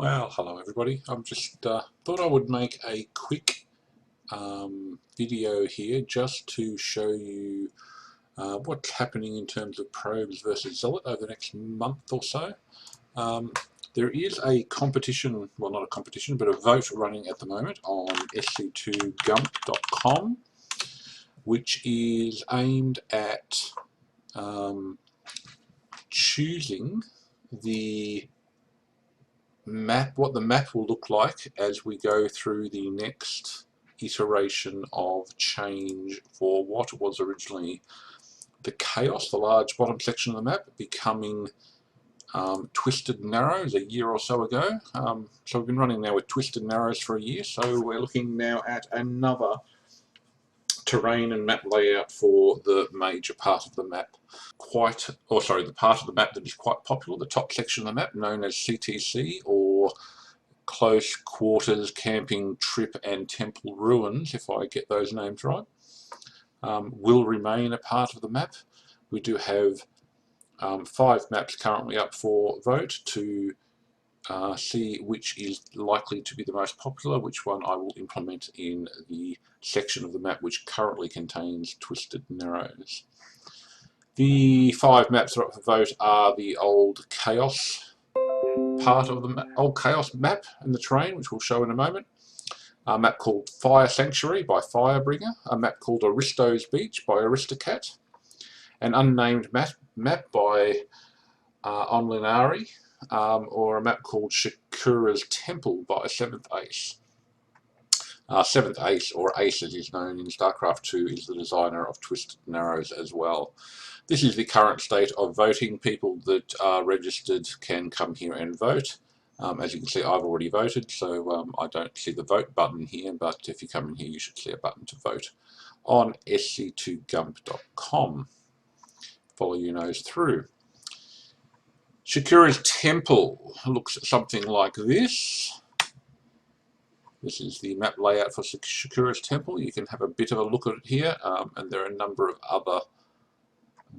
Well, hello everybody. I'm just thought I would make a quick video here just to show you what's happening in terms of Probes versus Zealot over the next month or so. There is a competition, well not a competition, but a vote running at the moment on sc2gump.com, which is aimed at choosing the map, what the map will look like as we go through the next iteration of change for what was originally the Chaos, the large bottom section of the map, becoming Twisted Narrows a year or so ago. So we've been running now with Twisted Narrows for a year, so we're looking now at another terrain and map layout for the major part of the map. The part of the map that is quite popular, the top section of the map, known as CTC, or Close Quarters Camping Trip and Temple Ruins, if I get those names right, will remain a part of the map. We do have 5 maps currently up for vote to see which is likely to be the most popular, which one I will implement in the section of the map which currently contains Twisted Narrows. The 5 maps that are up for vote are the old Chaos part of the old Chaos map and the terrain, which we'll show in a moment. A map called Fire Sanctuary by Firebringer. A map called Aristo's Beach by Aristocat. An unnamed map by Onlinari, or a map called Shakura's Temple by Seventh Ace. Seventh Ace, or Ace as is known in StarCraft 2, is the designer of Twisted Narrows as well. This is the current state of voting. People that are registered can come here and vote. As you can see, I've already voted, so I don't see the vote button here, but if you come in here, you should see a button to vote on sc2gump.com. Follow your nose through. Shakura's Temple looks something like this. This is the map layout for Shakura's Temple. You can have a bit of a look at it here, and there are a number of other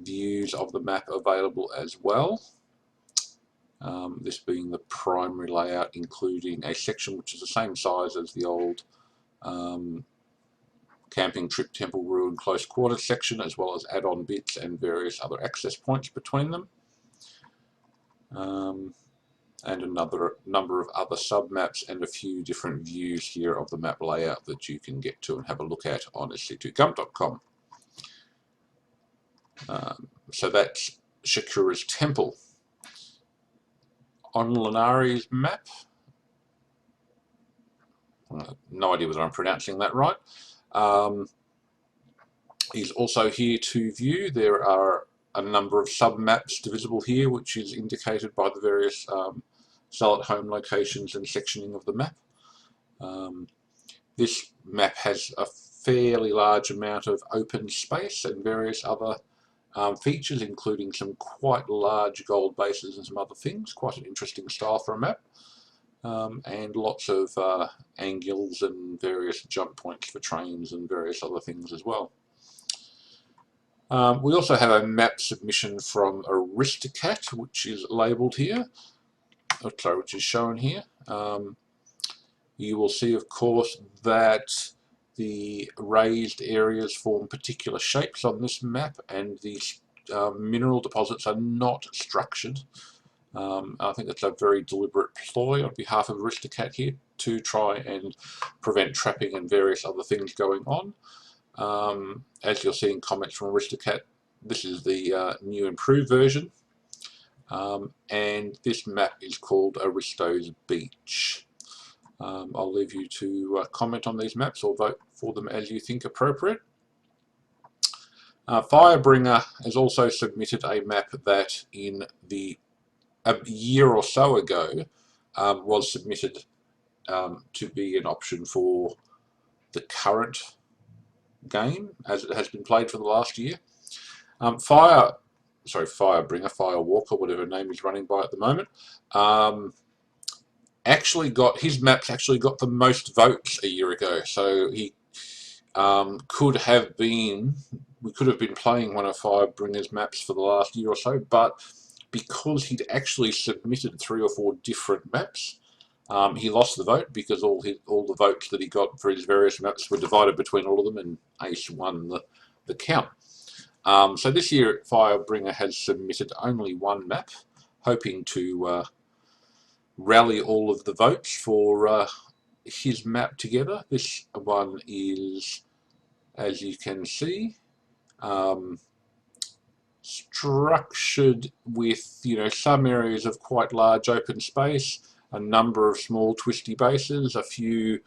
views of the map available as well. This being the primary layout, including a section which is the same size as the old Camping Trip Temple Ruin Close Quarters section, as well as add-on bits and various other access points between them. And another number of other sub-maps and a few different views here of the map layout that you can get to and have a look at on sc2gump.com. So that's Shakura's Temple. On Linari's map, no idea whether I'm pronouncing that right, is also here to view. There are a number of sub-maps divisible here, which is indicated by the various Zealot home locations and sectioning of the map. This map has a fairly large amount of open space and various other features, including some quite large gold bases and some other things. Quite an interesting style for a map. And lots of angles and various jump points for trains and various other things as well. We also have a map submission from Aristocat, which is labelled here, which is shown here. You will see, of course, that the raised areas form particular shapes on this map, and the mineral deposits are not structured. I think that's a very deliberate ploy on behalf of Aristocat here to try and prevent trapping and various other things going on. As you'll see in comments from Aristocat, this is the new improved version, and this map is called Aristo's Beach. I'll leave you to comment on these maps or vote for them as you think appropriate. Firebringer has also submitted a map that a year or so ago was submitted to be an option for the current game as it has been played for the last year. Firebringer, Firewalker, whatever name he's running by at the moment, his maps actually got the most votes a year ago, so he we could have been playing one of Firebringer's maps for the last year or so, but because he'd actually submitted 3 or 4 different maps, He lost the vote because all the votes that he got for his various maps were divided between all of them, and Ace won the count. So this year, Firebringer has submitted only one map, hoping to rally all of the votes for his map together. This one is, as you can see, structured with, you know, some areas of quite large open space, a number of small twisty bases, a few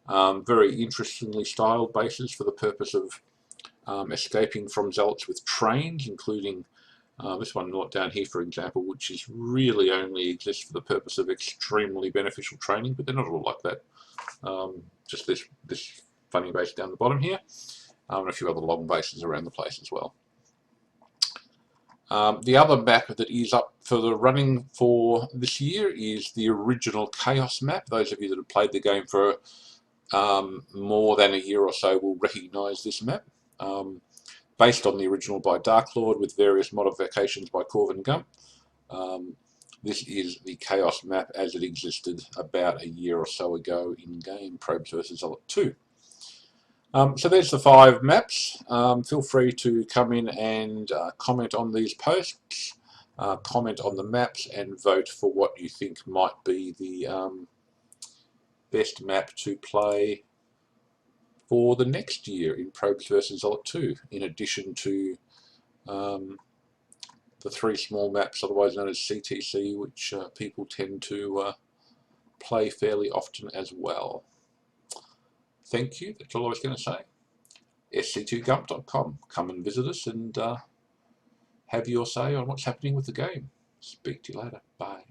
very interestingly styled bases for the purpose of escaping from Zealots with trains, including this one down here, for example, which is really only exists for the purpose of extremely beneficial training, but they're not all like that. Just this funny base down the bottom here, and a few other long bases around the place as well. The other map that is up for the running for this year is the original Chaos map. Those of you that have played the game for more than a year or so will recognise this map. Based on the original by Dark Lord with various modifications by Corvin Gump. This is the Chaos map as it existed about a year or so ago in game, Probes vs. Zealot 2. So there's the 5 maps. Feel free to come in and comment on these posts, comment on the maps, and vote for what you think might be the best map to play for the next year in Probes vs. Zealot 2, in addition to the 3 small maps, otherwise known as CTC, which people tend to play fairly often as well. Thank you, that's all I was going to say. sc2gump.com. Come and visit us and have your say on what's happening with the game. Speak to you later. Bye.